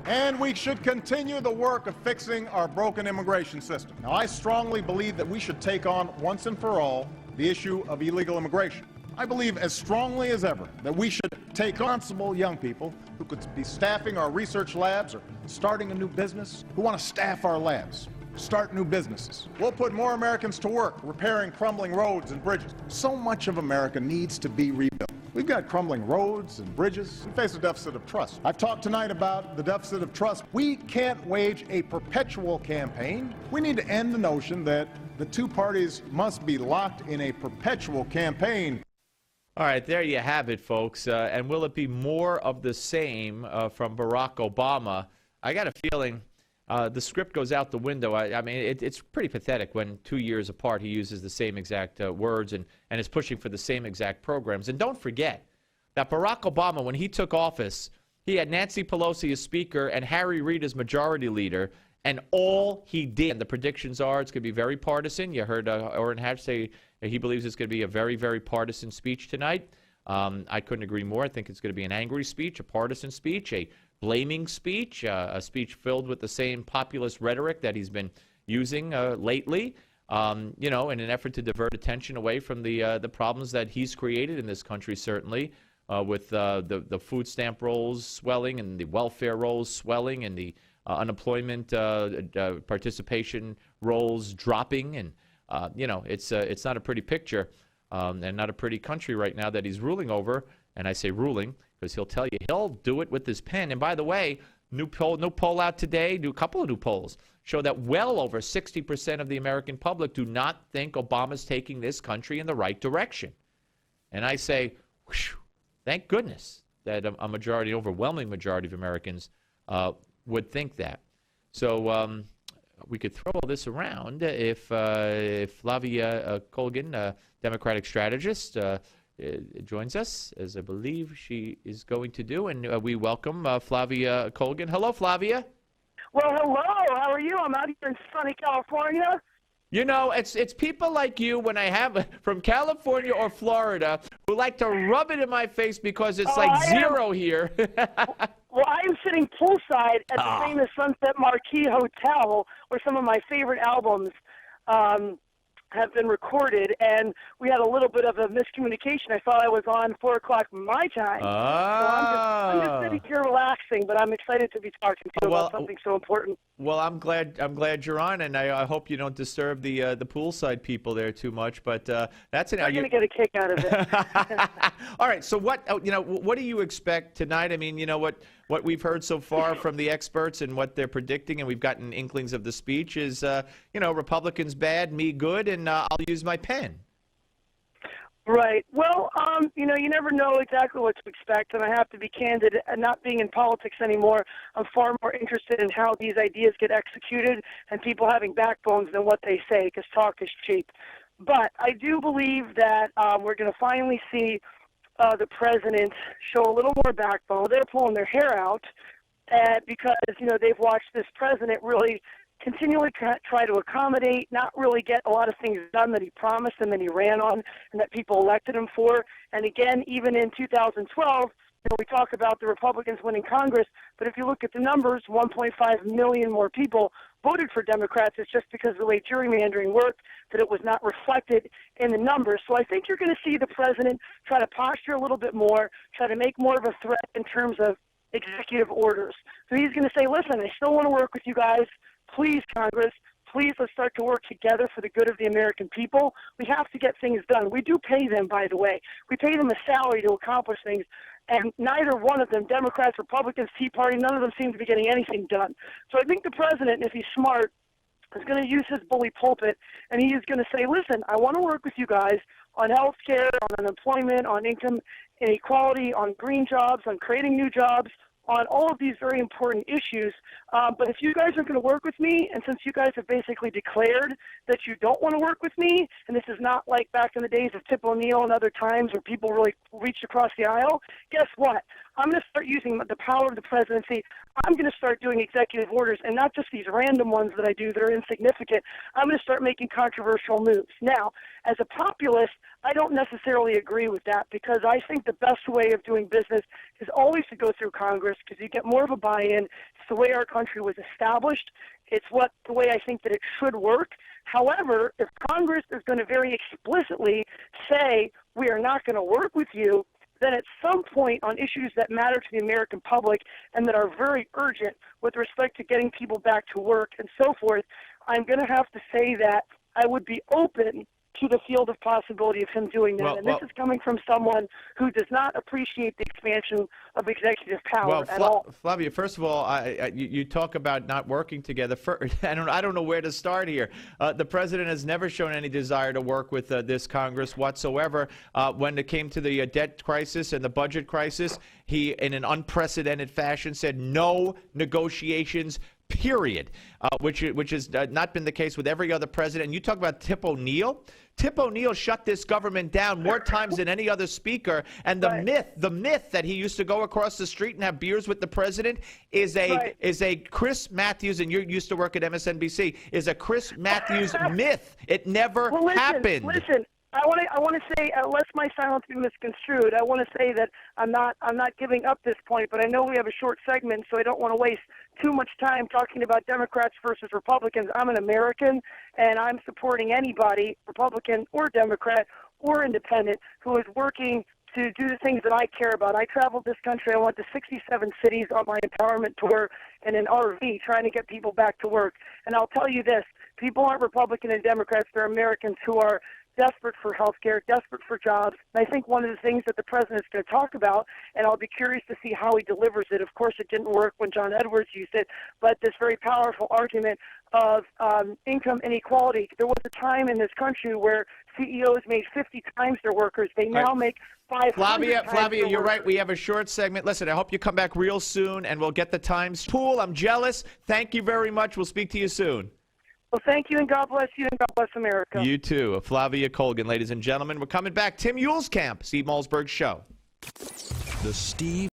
And we should continue the work of fixing our broken immigration system. Now, I strongly believe that we should take on, once and for all, the issue of illegal immigration. I believe as strongly as ever that we should take responsible young people who could be staffing our research labs or starting a new business, who want to staff our labs, start new businesses. We'll put more Americans to work repairing crumbling roads and bridges. So much of America needs to be rebuilt. We've got crumbling roads and bridges. We face a deficit of trust. I've talked tonight about the deficit of trust. We can't wage a perpetual campaign. We need to end the notion that the two parties must be locked in a perpetual campaign. All right, there you have it, folks. And will it be more of the same from Barack Obama? I got a feeling the script goes out the window. I mean, it's pretty pathetic when 2 years apart he uses the same exact words and is pushing for the same exact programs. And don't forget that Barack Obama, when he took office, he had Nancy Pelosi as Speaker and Harry Reid as Majority Leader. And all he did, and the predictions are it's going to be very partisan. You heard Orrin Hatch say he believes it's going to be a very, very partisan speech tonight. I couldn't agree more. I think it's going to be an angry speech, a partisan speech, a blaming speech, a speech filled with the same populist rhetoric that he's been using lately, you know, in an effort to divert attention away from the problems that he's created in this country, certainly, with the food stamp rolls swelling and the welfare rolls swelling and the unemployment participation rolls dropping. And, you know, it's not a pretty picture and not a pretty country right now that he's ruling over. And I say ruling because he'll tell you he'll do it with his pen. And by the way, new poll out today, a couple of new polls, show that well over 60% of the American public do not think Obama's taking this country in the right direction. And I say, whew, thank goodness that a majority, overwhelming majority of Americans would think that. So we could throw all this around if Flavia Colgan, Democratic Strategist, joins us, as I believe she is going to do. And we welcome Flavia Colgan. Hello, Flavia. Well, hello. How are you? I'm out here in sunny California. You know, it's people like you when I have from California or Florida who like to rub it in my face because it's zero here. Well, I am sitting poolside at the famous Sunset Marquis Hotel where some of my favorite albums have been recorded, and we had a little bit of a miscommunication. I thought I was on 4 o'clock my time. So I'm just sitting here relaxing, but I'm excited to be talking to you about something so important. Well, I'm glad you're on, and I hope you don't disturb the poolside people there too much. But that's it. I'm going to get a kick out of it. All right. So what do you expect tonight? I mean, you know what we've heard so far from the experts and what they're predicting, and we've gotten inklings of the speech is Republicans bad, me good, and I'll use my pen. Right. Well, you never know exactly what to expect, and I have to be candid. Not being in politics anymore, I'm far more interested in how these ideas get executed and people having backbones than what they say, because talk is cheap. But I do believe that we're going to finally see the president show a little more backbone. They're pulling their hair out because, they've watched this president really continually try to accommodate, not really get a lot of things done that he promised and that he ran on and that people elected him for. And again, even in 2012, we talk about the Republicans winning Congress, but if you look at the numbers, 1.5 million more people voted for Democrats. It's just because of the way gerrymandering worked that it was not reflected in the numbers. So I think you're going to see the president try to posture a little bit more, try to make more of a threat in terms of executive orders. So he's going to say, listen, I still want to work with you guys. Please, Congress, please, let's start to work together for the good of the American people. We have to get things done. We do pay them, by the way. We pay them a salary to accomplish things, and neither one of them, Democrats, Republicans, Tea Party, none of them seem to be getting anything done. So I think the president, if he's smart, is going to use his bully pulpit, and he is going to say, listen, I want to work with you guys on health care, on unemployment, on income inequality, on green jobs, on creating new jobs, on all of these very important issues. But if you guys are going to work with me, and since you guys have basically declared that you don't want to work with me, and this is not like back in the days of Tip O'Neill and other times where people really reached across the aisle, guess what? I'm going to start using the power of the presidency. I'm going to start doing executive orders, and not just these random ones that I do that are insignificant. I'm going to start making controversial moves. Now, as a populist, I don't necessarily agree with that because I think the best way of doing business is always to go through Congress because you get more of a buy-in. It's the way our country was established. It's the way I think that it should work. However, if Congress is going to very explicitly say we are not going to work with you, then at some point on issues that matter to the American public and that are very urgent with respect to getting people back to work and so forth, I'm going to have to say that I would be open to the field of possibility of him doing that. This is coming from someone who does not appreciate the expansion of executive power at all. Flavia, first of all, you talk about not working together. I don't know where to start here. The president has never shown any desire to work with this Congress whatsoever. When it came to the debt crisis and the budget crisis, he, in an unprecedented fashion, said no negotiations, period, which has not been the case with every other president. And you talk about Tip O'Neill. Tip O'Neill shut this government down more times than any other speaker. And the myth that he used to go across the street and have beers with the president is a Chris Matthews, and you used to work at MSNBC, is a Chris Matthews myth. It never happened. Listen. I want to say, lest my silence be misconstrued, I want to say that I'm not giving up this point, but I know we have a short segment, so I don't want to waste too much time talking about Democrats versus Republicans. I'm an American, and I'm supporting anybody, Republican or Democrat or independent, who is working to do the things that I care about. I traveled this country. I went to 67 cities on my empowerment tour in an RV trying to get people back to work. And I'll tell you this, people aren't Republican and Democrats. They're Americans who are desperate for health care, desperate for jobs. And I think one of the things that the president is going to talk about, and I'll be curious to see how he delivers it. Of course, it didn't work when John Edwards used it, but this very powerful argument of income inequality. There was a time in this country where CEOs made 50 times their workers. They now make 500 times Flavia, their you're workers. right. We have a short segment. Listen, I hope you come back real soon, and we'll get the times. Pool, I'm jealous. Thank you very much. We'll speak to you soon. Well, thank you, and God bless you, and God bless America. You too. Flavia Colgan, ladies and gentlemen. We're coming back. Tim Yuleskamp, Steve Malzberg Show. The Steve